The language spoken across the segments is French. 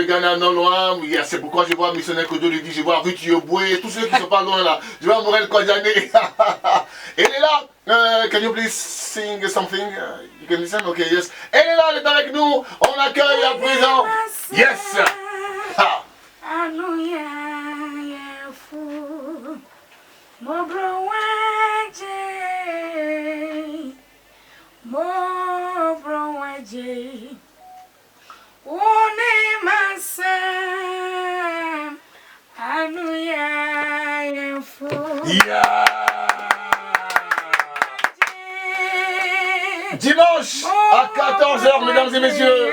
le Ghana non loin. C'est pourquoi je vois Missionnaire Kodo lui dit, je vois Ruth Yoboué, tous ceux qui sont pas loin là. Je vois Morel Kwadjane. Elle est là. Can you please sing something? You can listen? Ok, yes. Elle est là, elle est avec nous. On accueille à présent. Yes. Ha. Yeah. Dimanche à 14h, mesdames et messieurs.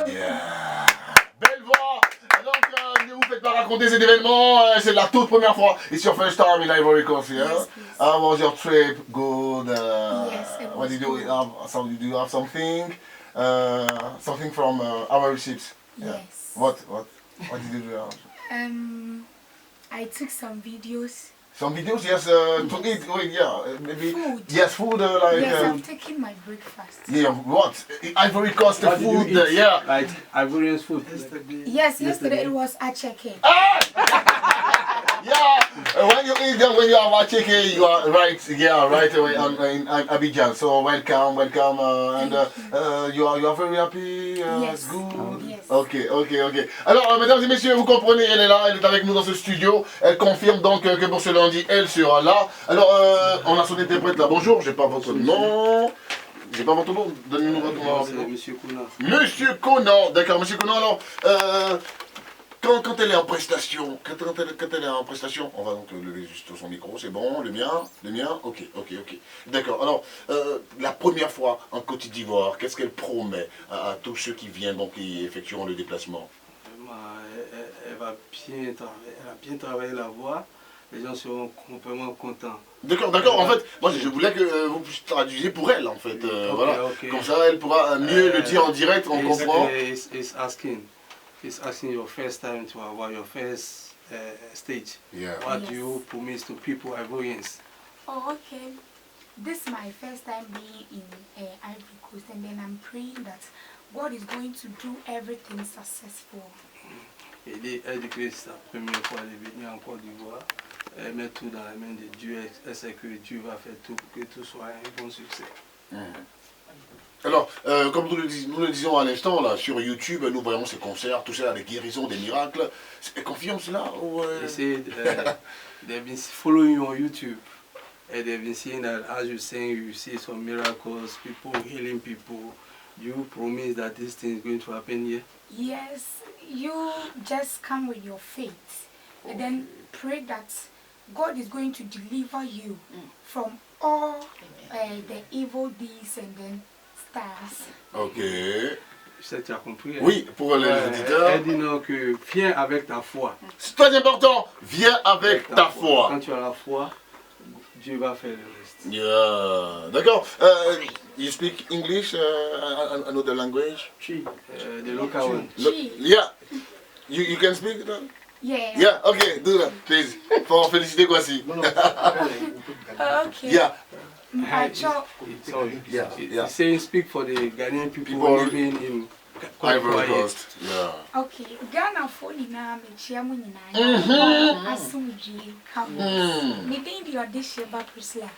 Yeah. Belle voix. Donc, ne vous faites pas raconter cet événement. C'est la toute première fois. It's your first time in Ivory Coast, yeah? Yes, How was your trip? Good. Yes, it What was did you good. do? You have something? Something from our receipts? Yeah. Yes. What did you do? I took some videos. Some videos, yes, to eat, yeah, maybe. Food. Yes, food, like. Yes, I'm taking my breakfast. Yeah, what? Ivory Coast What food, did you eat? yeah. Like Ivorian food. Yes, yesterday it was acheke. Yeah, when you eat them, when you have a chicken, you are right, yeah, right away in Abidjan. So welcome, and you are very happy. Yes. Good. Yes. Ok. Alors, mesdames et messieurs, vous comprenez, elle est là, elle est avec nous dans ce studio. Elle confirme donc que pour ce lundi, elle sera là. Alors, on a son interprète là. Bonjour, j'ai pas votre nom. J'ai pas votre nom. Donnez-nous votre nom. C'est Monsieur Kouna. Monsieur Conan, d'accord, Monsieur Conan, alors, quand elle est en prestation, on va donc lever juste son micro, c'est bon, le mien, ok, d'accord, alors, la première fois en Côte d'Ivoire, qu'est-ce qu'elle promet à tous ceux qui viennent, donc, qui effectueront le déplacement? Elle va bien travailler, elle a bien travaillé la voix, les gens seront complètement contents. D'accord, en fait, moi je voulais que vous traduisiez pour elle, en fait, voilà, ok. comme ça elle pourra mieux le dire en direct, on comprend. It's asking your first time to avoir your first stage. Yeah. What do you promise to people, Ivorians? Oh, okay. This is my first time being in Ivory Coast, and then I'm praying that God is going to do everything successful. Elle dit que c'est la première fois qu'elle est venue en Côte d'Ivoire. Elle met tout dans la main de Dieu. Elle sait que Dieu va faire tout pour que tout soit un bon succès. Alors, comme nous le disons à l'instant, là, sur YouTube, nous voyons ces concerts, tout ça, des guérisons, des miracles. Elle confirme cela ou They've been following you on YouTube. And they've been seeing that as you sing, you see some miracles, people healing people. You promise that this thing is going to happen here? Yes, you just come with your faith and then pray that God is going to deliver you from all the evil deeds and then stars. Ok. Je sais que tu as compris. Oui, pour les auditeurs. Elle dit non que viens avec ta foi. C'est très important, viens avec ta foi. Quand tu as la foi, Dieu va faire le reste. Yeah. D'accord. You speak English, another language? The local one. Yeah. You can speak that? Yeah. Yeah, okay, do that, please. Pour féliciter Kwasi. Okay. Yeah. Sorry. Yeah. He's saying speak for the Ghanaian people living in Ivory Coast. Yeah. Okay. Ghana for ni na me chia mu nyina. Asumdwe ka ho. Me den di audition ba Priscilla.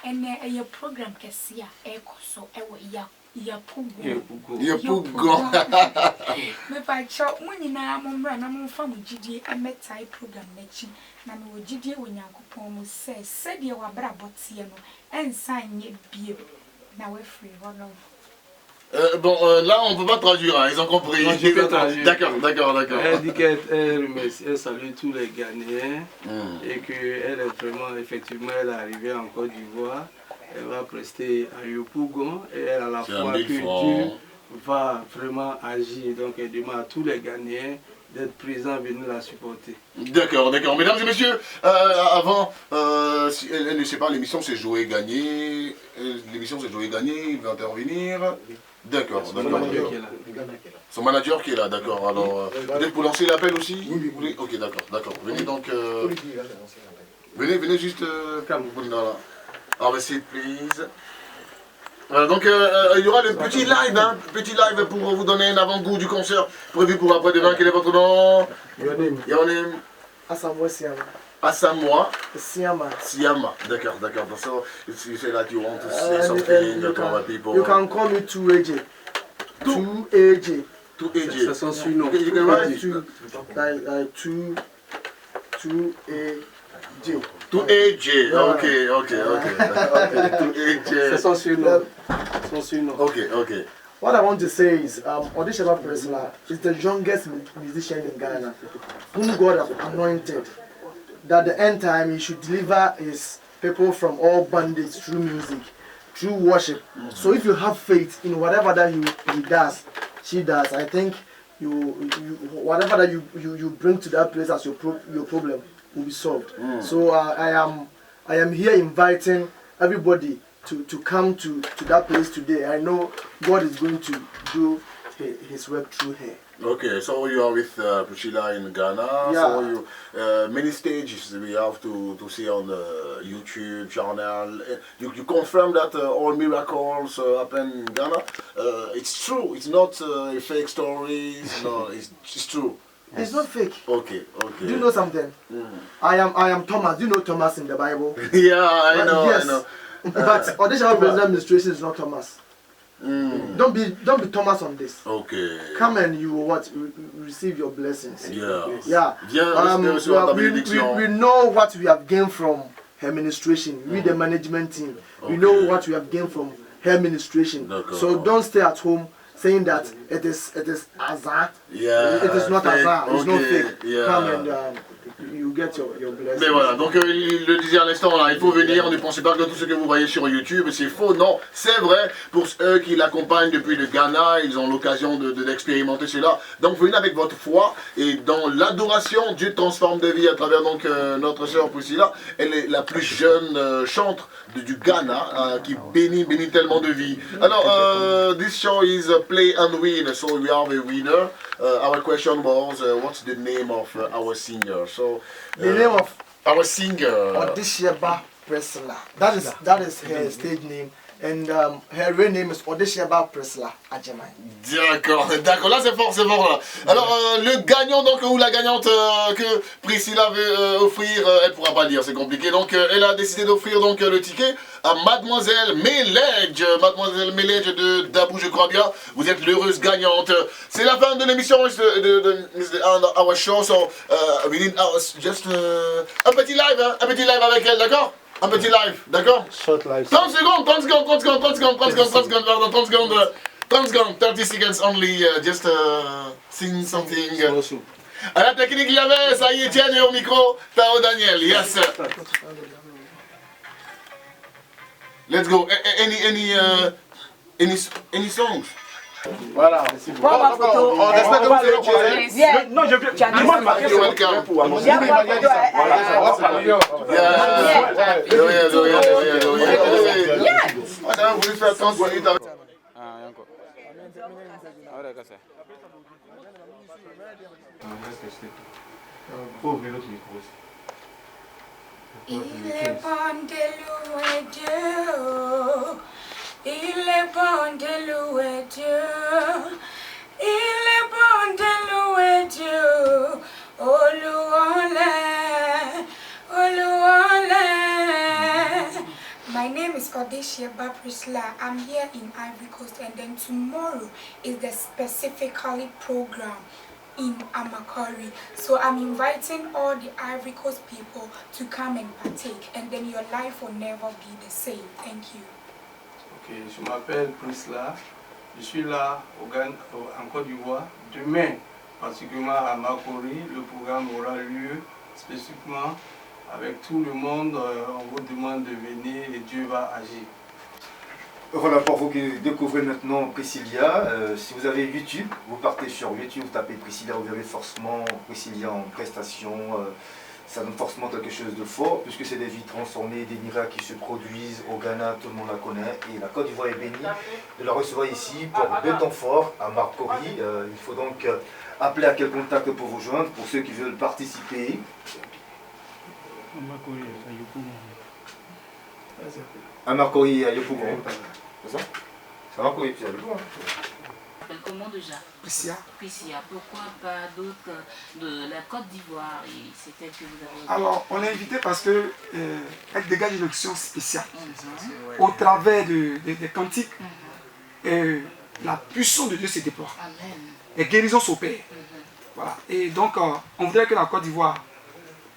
And your program kesia e koso e wo Yapugo. Me pa cho mu nyina mo mbra na mo fa mo gidie e metai program na chi na me wo gidie wo Nyankopon mo se de wa bra botie no ensan nye bie na we free hono. Bon, là on peut pas traduire, hein, ils ont compris. D'accord. Elle dit qu'elle salue tous les Ghanéens et qu'elle est vraiment, effectivement, elle est arrivée en Côte d'Ivoire. Elle va prester à Yopougon et elle a la foi que Dieu va vraiment agir. Donc elle demande à tous les Ghanéens d'être présents, venir la supporter. D'accord. Mesdames et messieurs, avant, si elle ne sait pas, l'émission c'est jouer gagner. L'émission c'est jouer gagner, il va intervenir. D'accord. Son manager qui est là, d'accord. Alors, peut-être pour lancer l'appel aussi? Oui. Ok, d'accord. Venez donc. Venez juste. Là. Have a seat, please. Voilà, donc il y aura le petit live, hein, petit live pour vous donner un avant-goût du concert prévu pour après-demain. Quel est votre nom? Your name? Asamoah Siama. Asamoah Siama. Siama. D'accord. So you say that you want to say something to our people. You can call me 2AJ. 2AJ. 2AJ. Ça s'en suit, non? You can write 2AJ. 2AJ. Ok. 2AJ. C'est son surnom. Son surnom. Ok. What I want to say is, Odesheba Presla is the youngest musician in Ghana, whom God has anointed. That the end time he should deliver his people from all bondage through music, through worship. So if you have faith in whatever that he does, she does, I think whatever that you bring to that place as your problem will be solved. So I am here inviting everybody to come to that place today. I know God is going to do his work through her. Okay, so you are with Priscilla in Ghana. Yeah. So you, many stages we have to see on the YouTube channel. You confirm that all miracles happen in Ghana. It's true. It's not a fake story. No, it's true. It's not fake. Okay. Do you know something? I am Thomas. Do you know Thomas in the Bible? Yeah, I know. Yes. I know. But Odesheba Presla administration is not Thomas. Don't be Thomas on this. Okay. Come and you will what? Receive your blessings. Yeah. Yeah. We know what we have gained from her administration. We the management team. We know what we have gained from her administration. So don't stay at home saying that it is azar. Yeah. It is not azar. It's not fake. Yeah. Come and you get your blessings. Mais voilà, donc il le disait à l'instant là, il faut venir, ne pensez pas que tout ce que vous voyez sur YouTube c'est faux, non, c'est vrai, pour eux qui l'accompagnent depuis le Ghana, ils ont l'occasion d'expérimenter cela, donc venez avec votre foi, et dans l'adoration, Dieu transforme des vies à travers donc notre sœur Priscilla, elle est la plus jeune chantre du Ghana, qui bénit tellement de vies. Alors, this show is play and win, so we have a winner. Our question was, what's the name of our singer? So the name of our singer, Odesheba Presla. That is her stage name, and her real name is Odesheba Presla Ajemai. D'accord, là c'est fort là. Alors le gagnant donc ou la gagnante que Priscilla veut offrir, elle pourra pas lire, c'est compliqué. Donc elle a décidé d'offrir donc le ticket à Mademoiselle Meledge de Dabou, je crois bien. Vous êtes l'heureuse gagnante. C'est la fin de l'émission de our show. So we need just un petit live, hein, avec elle, d'accord? Un petit live, d'accord? Short live. 30 secondes, 30 seconds only, just sing something. À la technique, il y avait, ça y est, Etienne, et au micro, Tao Daniel, yes. Let's go. Any songs? Voilà. Prends ma photo. On respecte que vous êtes Viens. Non, je viens. Dis-moi ma question. welcome. Viens prendre ma photo. Madame, vous voulez faire 30 minutes avec... Il est bon de louer Dieu. Il est bon de louer Dieu. Il est bon de louer Dieu. Oh louons-le. Oh louons-le. My name is Odesheba Prisla. I'm here in Ivory Coast, and then tomorrow is the specifically program in Amakori. So I'm inviting all the Ivory Coast people to come and partake, and then your life will never be the same. Thank you. Ok, je m'appelle Prisla. Je suis là en Côte d'Ivoire. Demain, particulièrement à Amakori, le programme aura lieu spécifiquement avec tout le monde. On vous demande de venir et Dieu va agir. Voilà, pour vous qui découvrez maintenant Priscilla, si vous avez YouTube, vous partez sur YouTube, vous tapez Priscilla, vous verrez forcément Priscilla en prestation. Ça donne forcément quelque chose de fort, puisque c'est des vies transformées, des miracles qui se produisent au Ghana, tout le monde la connaît. Et la Côte d'Ivoire est bénie de la recevoir ici pour 2 temps forts à Marcory. Il faut donc appeler à quel contact pour vous joindre, pour ceux qui veulent participer. À Marcory, à Yopougon. C'est ça? C'est à Marcory, puis à Yopougon. Comment déjà? Priscilla. Priscilla. Pourquoi pas d'autres de la Côte d'Ivoire? Et c'est elle que vous avez... Alors, on l'a invitée parce qu'elle dégage une action spéciale. Au travers des cantiques, la puissance de Dieu se déploie. Amen. Les guérisons s'opèrent. Voilà. Et donc, on voudrait que la Côte d'Ivoire,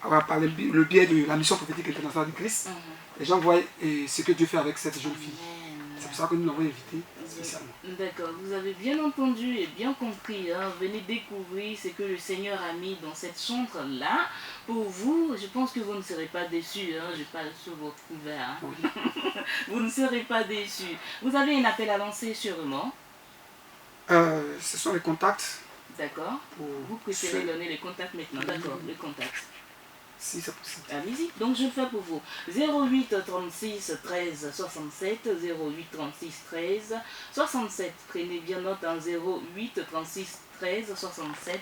par le biais de la mission prophétique internationale du Christ, les gens voient ce que Dieu fait avec cette jeune fille. C'est pour ça que nous l'avons invitée spécialement. D'accord, vous avez bien entendu et bien compris. Hein. Venez découvrir ce que le Seigneur a mis dans cette chambre-là. Pour vous, je pense que vous ne serez pas déçus. Hein. Je parle sur votre couvert. Hein. Oui. Vous ne serez pas déçus. Vous avez un appel à lancer sûrement. Ce sont les contacts. D'accord. Vous préférez donner les contacts maintenant. D'accord, les contacts. Si c'est possible. Allez-y. Donc je le fais pour vous. 08 36 13 67 08 36 13 67. Prenez bien note en 08 36 13 67.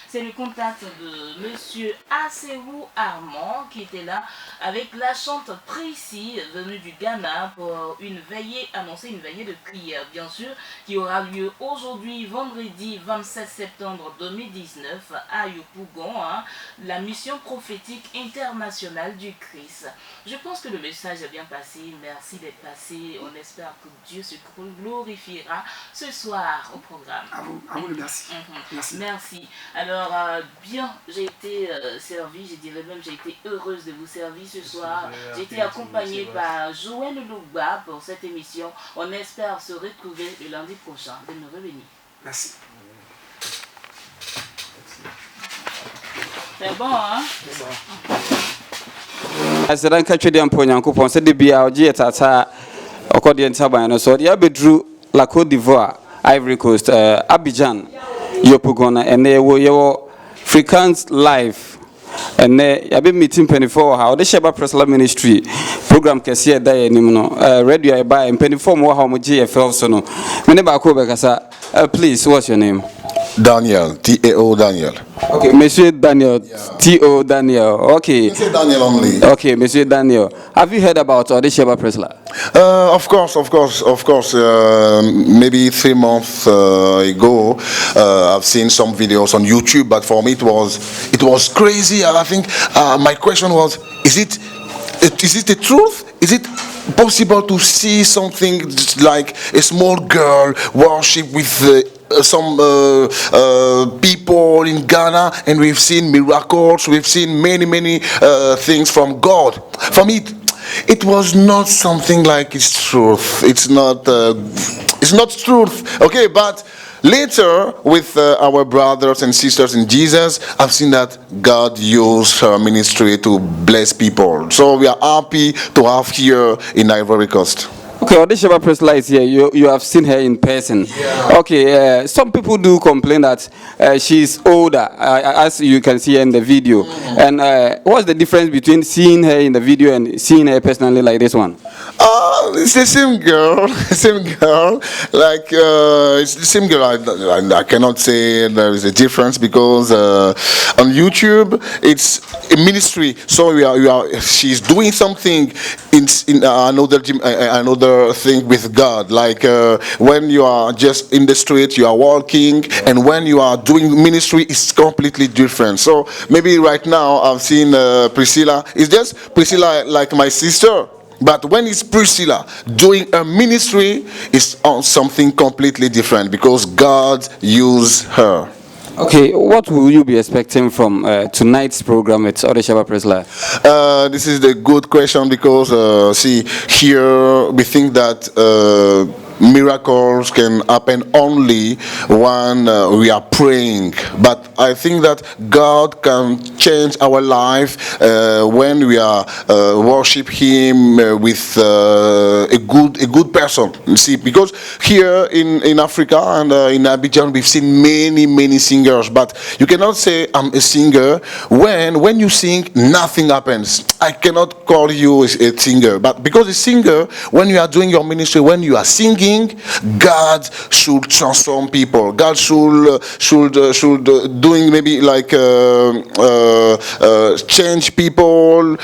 C'est le contact de Monsieur Aserou Armand qui était là avec la chante Précis venue du Ghana pour une veillée, annoncer une veillée de prière bien sûr qui aura lieu aujourd'hui vendredi 27 septembre 2019 à Yopougon, hein, la mission prophétique internationale du Christ. Je pense que le message est bien passé. Merci d'être passé. On espère que Dieu se glorifiera ce soir au programme. À vous le merci. Merci. Merci. Alors, bien, j'ai été servie, je dirais même j'ai été heureuse de vous servir ce soir. J'ai été accompagnée par Joël Lougba pour cette émission. On espère se retrouver le lundi prochain. De nous revenir. Merci. C'est bon, hein? Asidan katwede ampo Nyankopon se de bia ogie tata okode ntaban no so dia bedru la Côte d'Ivoire, Ivory Coast, Abidjan, Yopougon ene yewo Frequent Life ene yabe meeting 24 ha ode sheba Presla Ministry program kese da enim no radio e ba 24 mo ha mo je e fel so no me ne ba ko be kasa. Please, what's your name? Daniel, T-A-O Daniel. Okay, Monsieur Daniel, T-O Daniel. Okay. Say Daniel only. Okay, Monsieur Daniel. Have you heard about Odesheba Presla? Of course. Maybe 3 months ago, I've seen some videos on YouTube, but for me it was crazy. I think my question was, is it the truth? Is it possible to see something like a small girl worship with some people in Ghana, and we've seen miracles, we've seen many things from God? For me, it was not something like it's truth. It's not truth. Okay, but later, with our brothers and sisters in Jesus, I've seen that God used her ministry to bless people. So we are happy to have here in Ivory Coast. Okay, Odesheba Presla is here. You have seen her in person. Yeah. Okay, some people do complain that she's older, as you can see in the video. And what's the difference between seeing her in the video and seeing her personally like this one? It's the same girl, like it's the same girl. I cannot say there is a difference because on YouTube it's a ministry. So she's doing something in another thing with God. Like when you are just in the street, you are walking, and when you are doing ministry, it's completely different. So maybe right now I've seen Priscilla. It's just Priscilla like my sister. But when it's Priscilla doing a ministry, it's on something completely different because God used her. Okay, what will you be expecting from tonight's program at Odesheba Presla? This is the good question because, see, here we think that miracles can happen only when we are praying, but I think that God can change our life when we are worship Him with a good person. You see, because here in Africa and in Abidjan we've seen many singers, but you cannot say I'm a singer when you sing nothing happens. I cannot call you a singer, but because a singer, when you are doing your ministry, when you are singing, thinking God should transform people. God should doing maybe like change people,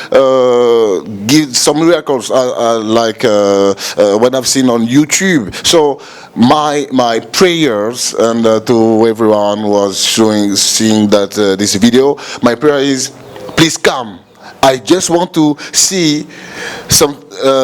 give some miracles like what I've seen on YouTube. So my prayers and to everyone who was seeing that this video, my prayer is, please come. I just want to see some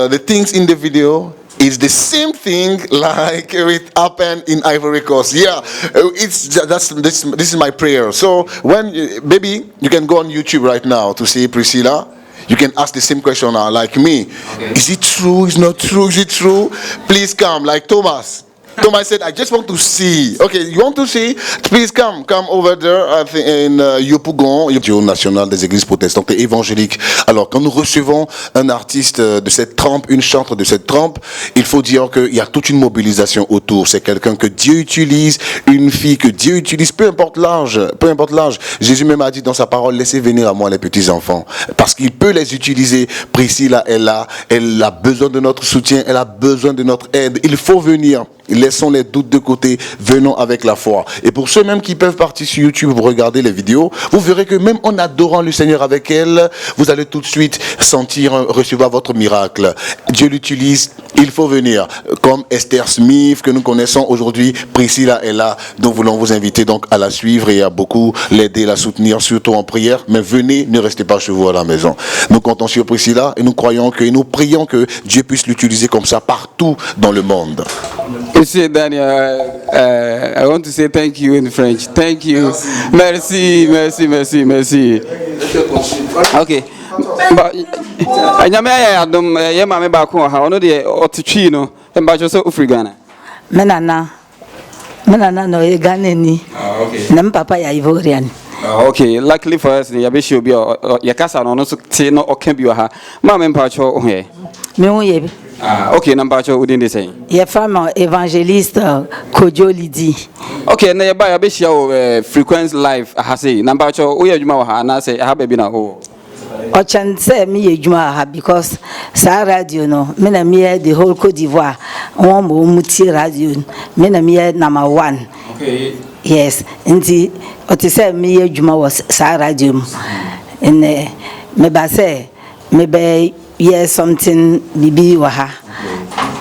the things in the video is the same thing like it happened in Ivory Coast. Yeah, this is my prayer. So when maybe you can go on YouTube right now to see Priscilla. You can ask the same question like me. Okay. Is it true? Is not true? Is it true? Please come, like Thomas. Thomas said, I just want to see. Okay, you want to see? Please come over there in Yopougon, Dieu national des églises protestantes et évangéliques. Alors, quand nous recevons un artiste de cette trempe, une chantre de cette trempe, il faut dire qu'il y a toute une mobilisation autour. C'est quelqu'un que Dieu utilise, une fille que Dieu utilise, peu importe l'âge, peu importe l'âge. Jésus même a dit dans sa parole, laissez venir à moi les petits enfants, parce qu'il peut les utiliser. Priscilla est là, elle a besoin de notre soutien, elle a besoin de notre aide. Il faut venir. Laissons les doutes de côté, venons avec la foi. Et pour ceux même qui peuvent partir sur YouTube pour regarder les vidéos, vous verrez que même en adorant le Seigneur avec elle, vous allez tout de suite recevoir votre miracle. Dieu l'utilise, il faut venir. Comme Esther Smith que nous connaissons aujourd'hui, Priscilla est là. Nous voulons vous inviter donc à la suivre et à beaucoup l'aider, la soutenir, surtout en prière. Mais venez, ne restez pas chez vous à la maison. Nous comptons sur Priscilla et nous croyons et nous prions que Dieu puisse l'utiliser comme ça partout dans le monde. You see, Daniel, I want to say thank you in French. Thank you. Merci, merci, merci, merci. Okay. But anyame adom ye ma me ba ko ha ono de otitwi no e ba jo so Afrigana. Menana no e Ghana ni. Okay. Na papa ya Ivorian. Okay, luckily for us, ya be sure be ya kasa no so te no oka bi ha. Ma me pa cho he. Me wo ye. Okay, number cho within the same. Ye femme évangéliste Kojo Lidi. Okay, na ye ba ya be share o frequency live ha say number cho o ye djuma ha na say ha ba bi na ho. O chan say me ye djuma ha because sa radio no me na me the whole Côte d'Ivoire won mo muti radio me na me number 1. Okay. Yes, nti o ti say me ye djuma was sa radio in me ba say me be yes something bibi wa ha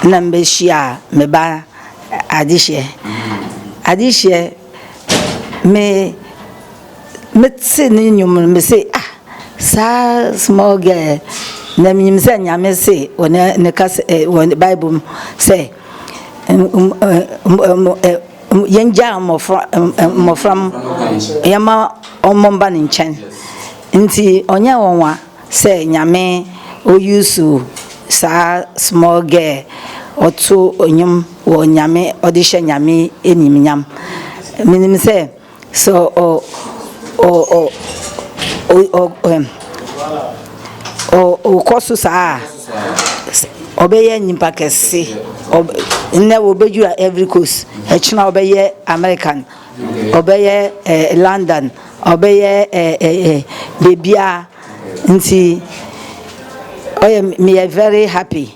na mbe shia me ba adishe me tse ni nyum me say sa small girl na mi mse nyame say wona ne ka won Bible say yenja mo from yama omomba ni nchen nti onya wonwa say nyame o yusu sa small girl otu onyum wo nyame odisha nyame enim nyam minim say so o kosu sa obeye nyimpa kese nne obeju every coast e china obeye American obeye London obeye bebia nti me are very happy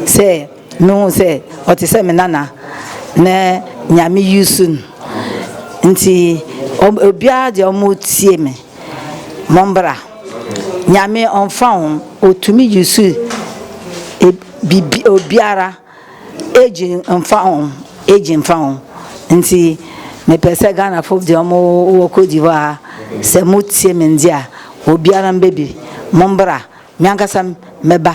say no say what say me nana na nyame yusun nti obia de omotie me mombra nyame onfa otumi yusu bibi obiara eji onfa nti me pese Ghana for de omo wo Côte d'Ivoire se motie me ndia obiara mbebi mombra miankasa meba